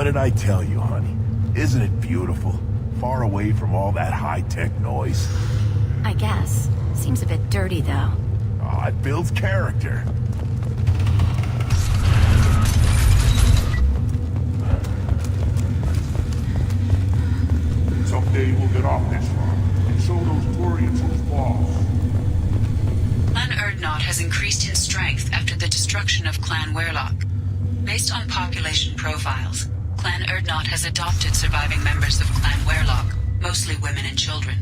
did I tell you, honey? Isn't it beautiful? Far away from all that high-tech noise. I guess. Seems a bit dirty, though. Oh, it builds character. Someday we'll get off this farm and show those Turians who's boss. Clan Erdnot has increased in strength after the destruction of Clan Werlock. Based on population profiles, Clan Erdnot has adopted surviving members of Clan Werlock, mostly women and children.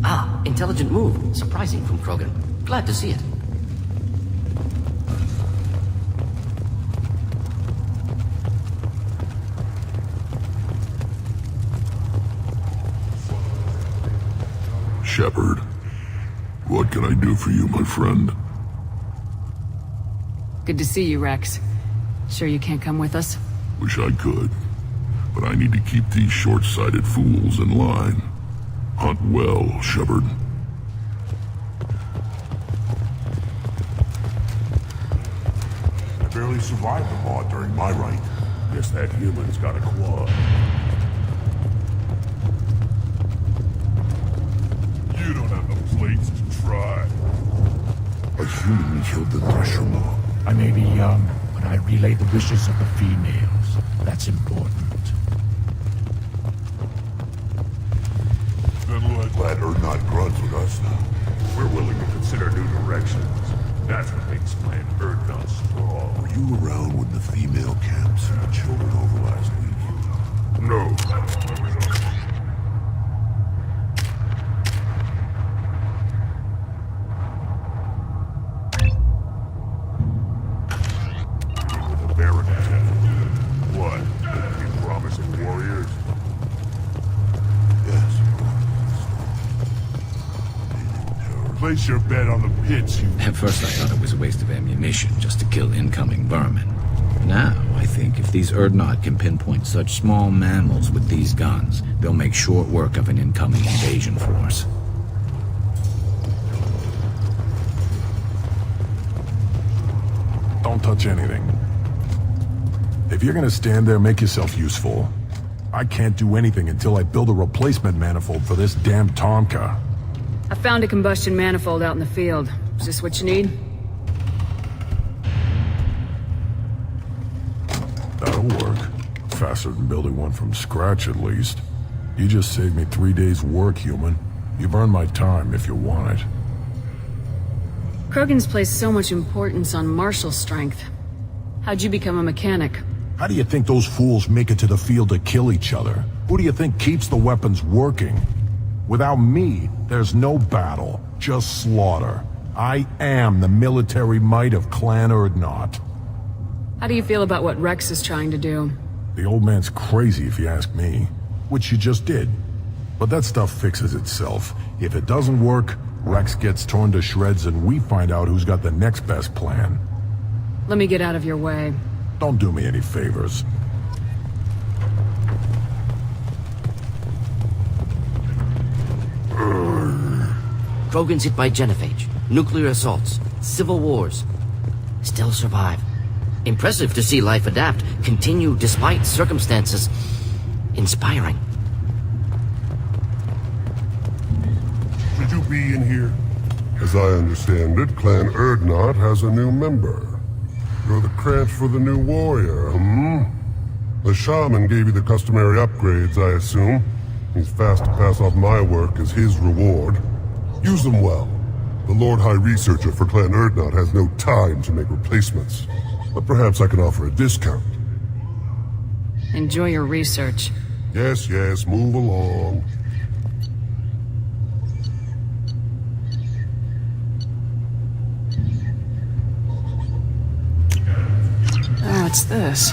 Ah, intelligent move. Surprising from Krogan. Glad to see it. Shepard, what can I do for you, my friend? Good to see you, Rex. Sure you can't come with us? Wish I could, but I need to keep these short-sighted fools in line. Hunt well, Shepard. I barely survived the maw during my rite. Guess that human's got a claw. You don't have the plates to try. A human killed the Thresher Maw. I may be young, but I relay the wishes of the females. That's important. Then let Glad Erdnot grunts with us now. We're willing to consider new directions. That's what makes Clan Erdnot strong. Were you around when the female camps and children over last week? No. What? You promising warriors? Yes. Place your bet on the pits, you... At first I thought it was a waste of ammunition just to kill incoming vermin. Now, I think if these Erdnot can pinpoint such small mammals with these guns, they'll make short work of an incoming invasion force. Don't touch anything. If you're gonna stand there, make yourself useful. I can't do anything until I build a replacement manifold for this damn Tonka. I found a combustion manifold out in the field. Is this what you need? That'll work. Faster than building one from scratch, at least. You just saved me 3 days' work, human. You've earned my time if you want it. Krogans place so much importance on martial strength. How'd you become a mechanic? How do you think those fools make it to the field to kill each other? Who do you think keeps the weapons working? Without me, there's no battle, just slaughter. I am the military might of Clan Erdnot. How do you feel about what Rex is trying to do? The old man's crazy if you ask me, which you just did. But that stuff fixes itself. If it doesn't work, Rex gets torn to shreds and we find out who's got the next best plan. Let me get out of your way. Don't do me any favors. Krogans hit by genophage, nuclear assaults, civil wars. Still survive. Impressive to see life adapt, continue despite circumstances. Inspiring. Should you be in here? As I understand it, Clan Erdnot has a new member. You're the cranch for the new warrior, hmm? The shaman gave you the customary upgrades, I assume. He's fast to pass off my work as his reward. Use them well. The Lord High Researcher for Clan Erdnot has no time to make replacements. But perhaps I can offer a discount. Enjoy your research. Yes, move along. Oh, what's this?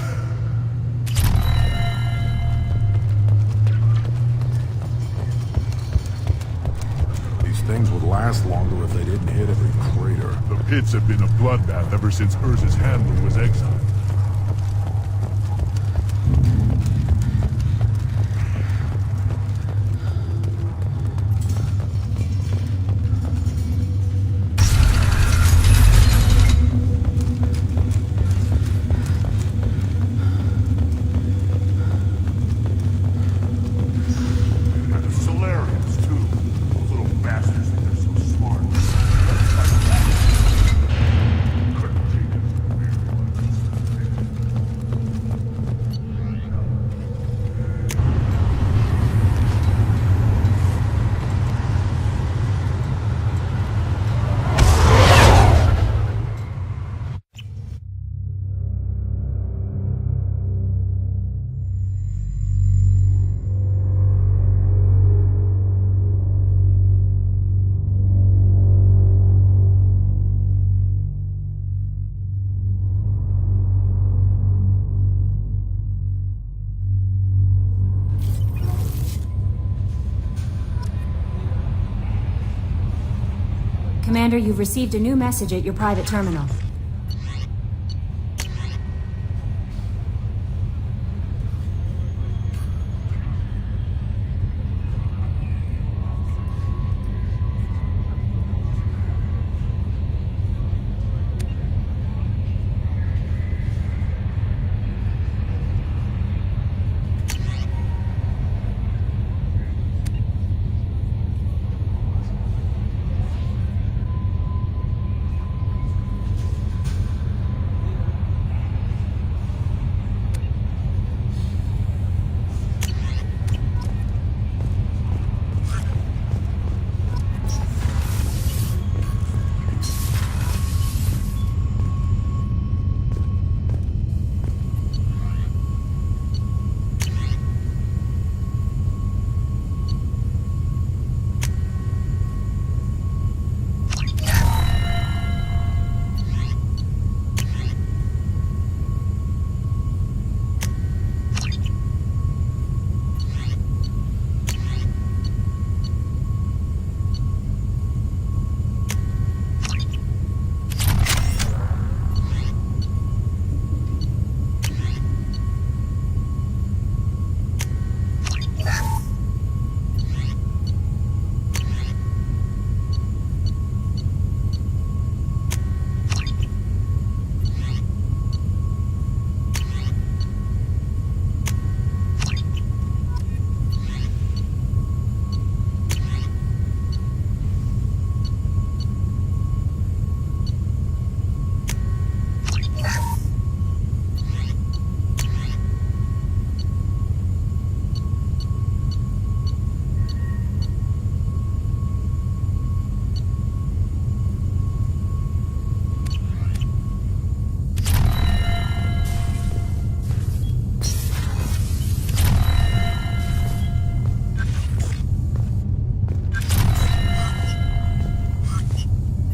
These things would last longer if they didn't hit every crater. The pits have been a bloodbath ever since Urza's handler was exiled. Commander, you've received a new message at your private terminal.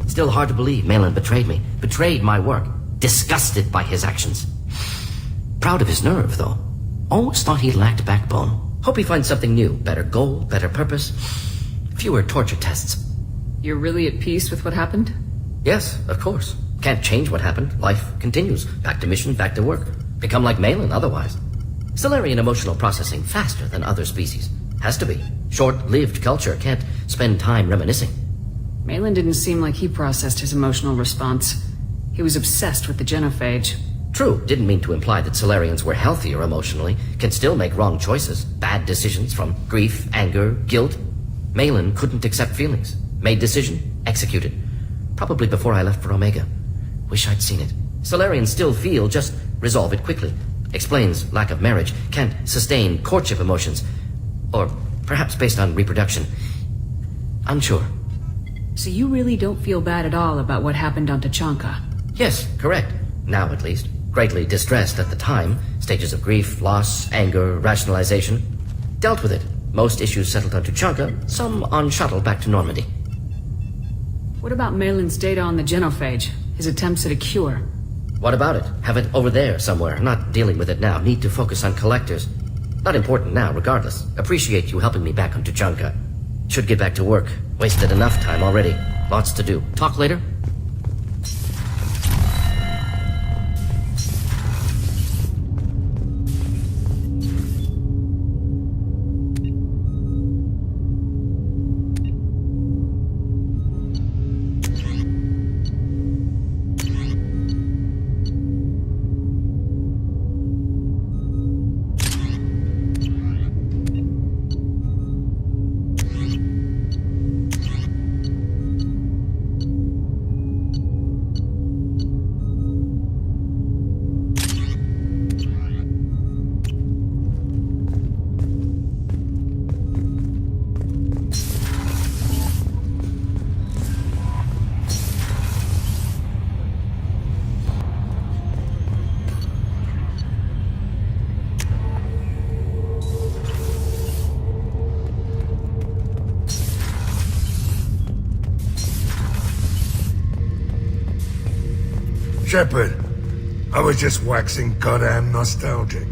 Still hard to believe Malin betrayed me. Betrayed my work. Disgusted by his actions. Proud of his nerve, though. Almost thought he lacked backbone. Hope he finds something new. Better goal, better purpose. Fewer torture tests. You're really at peace with what happened? Yes, of course. Can't change what happened. Life continues. Back to mission, back to work. Become like Malin otherwise. Solarian emotional processing faster than other species. Has to be. Short-lived culture can't spend time reminiscing. Malin didn't seem like he processed his emotional response. He was obsessed with the genophage. True, didn't mean to imply that Solarians were healthier emotionally, can still make wrong choices, bad decisions from grief, anger, guilt. Malin couldn't accept feelings. Made decision, executed. Probably before I left for Omega. Wish I'd seen it. Solarians still feel, just resolve it quickly. Explains lack of marriage, can't sustain courtship emotions. Or perhaps based on reproduction. Unsure. So you really don't feel bad at all about what happened on Tuchanka? Yes, correct. Now at least. Greatly distressed at the time. Stages of grief, loss, anger, rationalization. Dealt with it. Most issues settled on Tuchanka, some on shuttle back to Normandy. What about Malin's data on the genophage? His attempts at a cure? What about it? Have it over there somewhere. Not dealing with it now. Need to focus on collectors. Not important now, regardless. Appreciate you helping me back on Tuchanka. Should get back to work. Wasted enough time already. Lots to do. Talk later? Shepard, I was just waxing goddamn nostalgic.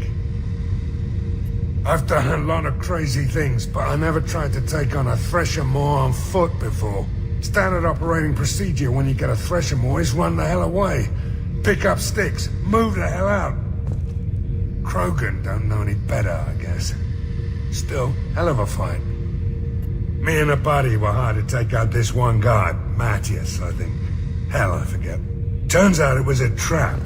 I've done a lot of crazy things, but I never tried to take on a thresher more on foot before. Standard operating procedure when you get a thresher more is run the hell away. Pick up sticks. Move the hell out. Krogan don't know any better, I guess. Still, hell of a fight. Me and a buddy were hired to take out this one guy, Matthias, I think. Hell, I forget. Turns out it was a trap.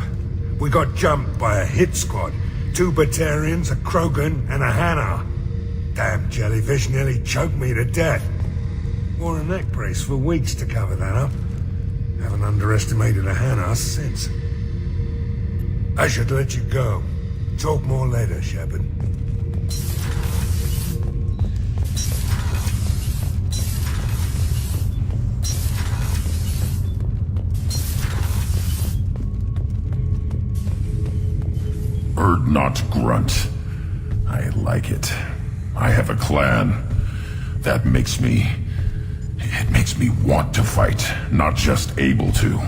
We got jumped by a hit squad. 2 Batarians, a Krogan, and a Hanar. Damn jellyfish nearly choked me to death. Wore a neck brace for weeks to cover that up. Haven't underestimated a Hanar since. I should let you go. Talk more later, Shepard. Urdnot grunt. I like it. I have a clan. That makes me... It makes me want to fight, not just able to.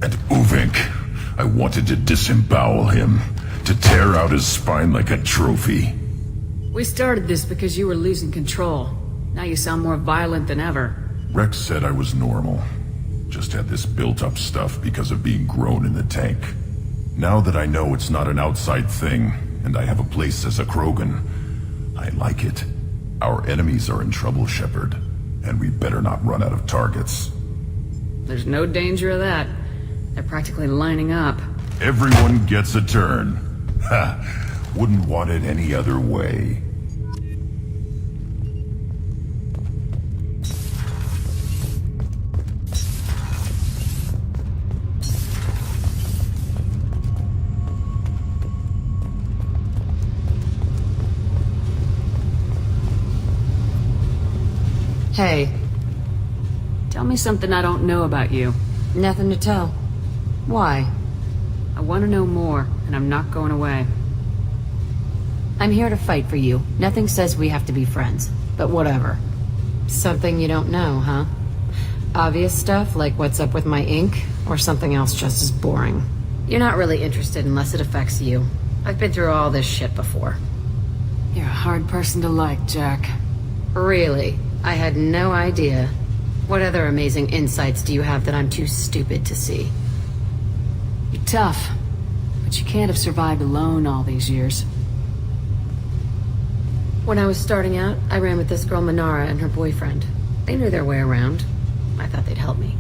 And Uvink, I wanted to disembowel him, to tear out his spine like a trophy. We started this because you were losing control. Now you sound more violent than ever. Rex said I was normal. Just had this built-up stuff because of being grown in the tank. Now that I know it's not an outside thing, and I have a place as a Krogan, I like it. Our enemies are in trouble, Shepard, and we better not run out of targets. There's no danger of that. They're practically lining up. Everyone gets a turn. Ha! Wouldn't want it any other way. Hey. Tell me something I don't know about you. Nothing to tell. Why? I want to know more, and I'm not going away. I'm here to fight for you. Nothing says we have to be friends, but whatever. Something you don't know, huh? Obvious stuff, like what's up with my ink, or something else just as boring? You're not really interested unless it affects you. I've been through all this shit before. You're a hard person to like, Jack. Really? I had no idea. What other amazing insights do you have that I'm too stupid to see? You're tough, but you can't have survived alone all these years. When I was starting out, I ran with this girl Manara and her boyfriend. They knew their way around. I thought they'd help me.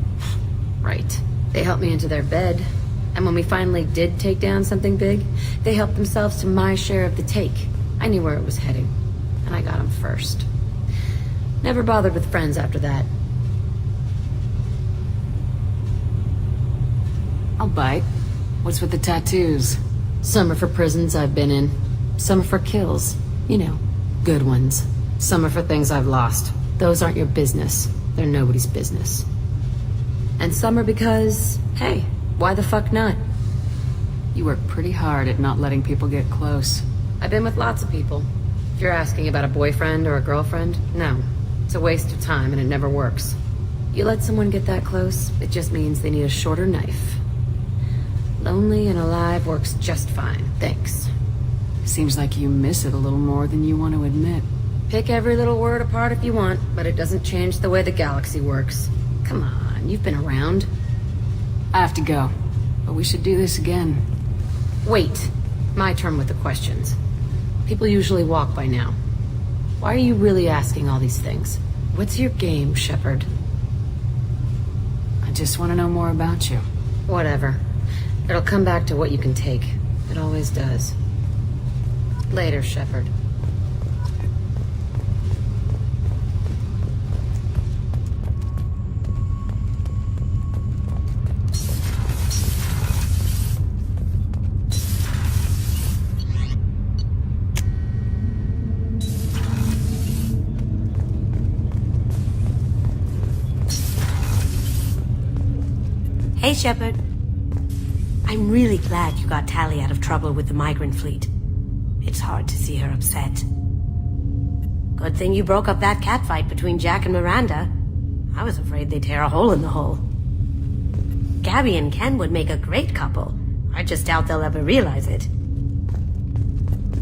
Right. They helped me into their bed. And when we finally did take down something big, they helped themselves to my share of the take. I knew where it was heading. And I got them first. Never bothered with friends after that. I'll bite. What's with the tattoos? Some are for prisons I've been in. Some are for kills. You know, good ones. Some are for things I've lost. Those aren't your business. They're nobody's business. And some are because, hey, why the fuck not? You work pretty hard at not letting people get close. I've been with lots of people. If you're asking about a boyfriend or a girlfriend, no. It's a waste of time and it never works. You let someone get that close, it just means they need a shorter knife. Lonely and alive works just fine, thanks. Seems like you miss it a little more than you want to admit. Pick every little word apart if you want, but it doesn't change the way the galaxy works. Come on, you've been around. I have to go, but we should do this again. Wait, my turn with the questions. People usually walk by now. Why are you really asking all these things? What's your game, Shepard? I just want to know more about you. Whatever. It'll come back to what you can take. It always does. Later, Shepard. Hey, Shepard. I'm really glad you got Tally out of trouble with the migrant fleet. It's hard to see her upset. Good thing you broke up that catfight between Jack and Miranda. I was afraid they'd tear a hole in the hull. Gabby and Ken would make a great couple. I just doubt they'll ever realize it.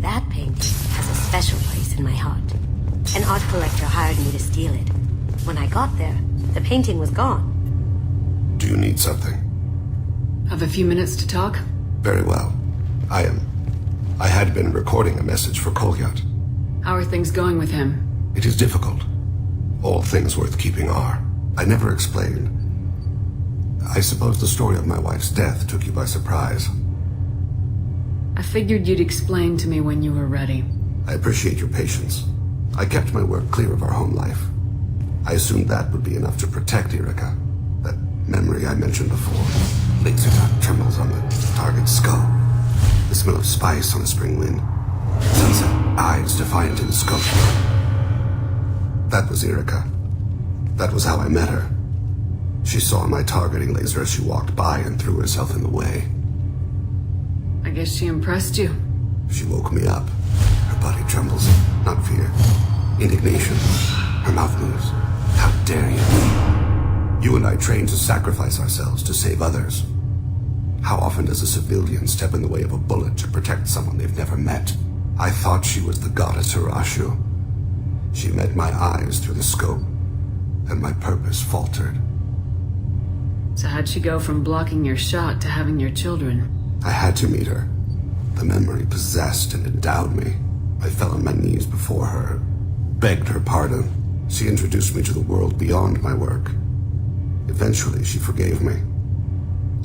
That painting has a special place in my heart. An art collector hired me to steal it. When I got there, The painting was gone. Do you need something? Have a few minutes to talk? Very well. I had been recording a message for Kolyat. How are things going with him? It is difficult. All things worth keeping are. I never explained. I suppose the story of my wife's death took you by surprise. I figured you'd explain to me when you were ready. I appreciate your patience. I kept my work clear of our home life. I assumed that would be enough to protect Erica. That memory I mentioned before. Laser dot trembles on the target's skull. The smell of spice on a spring wind. Sunset eyes defiant in the scope. That was Erica. That was how I met her. She saw my targeting laser as she walked by and threw herself in the way. I guess she impressed you. She woke me up. Her body trembles. Not fear. Indignation. Her mouth moves. How dare you? You and I trained to sacrifice ourselves to save others. How often does a civilian step in the way of a bullet to protect someone they've never met? I thought she was the goddess Hirashu. She met my eyes through the scope, and my purpose faltered. So how'd she go from blocking your shot to having your children? I had to meet her. The memory possessed and endowed me. I fell on my knees before her, begged her pardon. She introduced me to the world beyond my work. Eventually, she forgave me.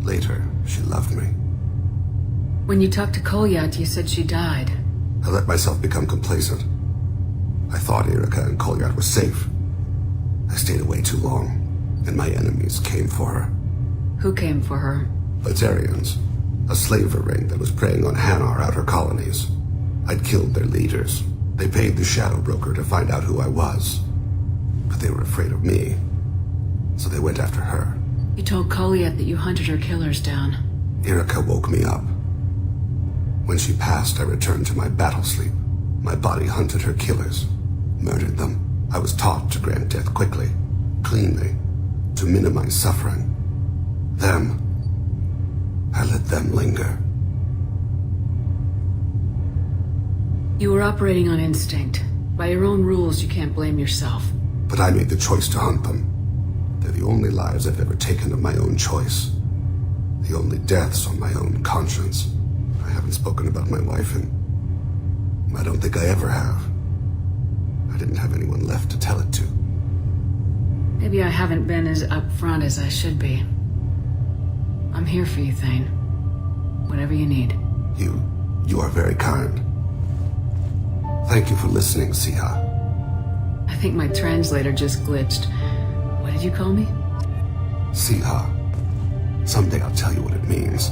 Later, she loved me. When you talked to Kolyat, you said she died. I let myself become complacent. I thought Erica and Kolyat were safe. I stayed away too long, and my enemies came for her. Who came for her? Batarians. A slaver ring that was preying on Hanar outer colonies. I'd killed their leaders. They paid the shadow broker to find out who I was. But they were afraid of me, so they went after her. You told Kolyat that you hunted her killers down. Erica woke me up. When she passed, I returned to my battle sleep. My body hunted her killers, murdered them. I was taught to grant death quickly, cleanly, to minimize suffering. Them, I let them linger. You were operating on instinct. By your own rules, you can't blame yourself. But I made the choice to hunt them. They're the only lives I've ever taken of my own choice. The only deaths on my own conscience. I haven't spoken about my wife, and I don't think I ever have. I didn't have anyone left to tell it to. Maybe I haven't been as upfront as I should be. I'm here for you, Thane. Whatever you need. You are very kind. Thank you for listening, Siha. I think my translator just glitched. What did you call me? Siha. Someday I'll tell you what it means.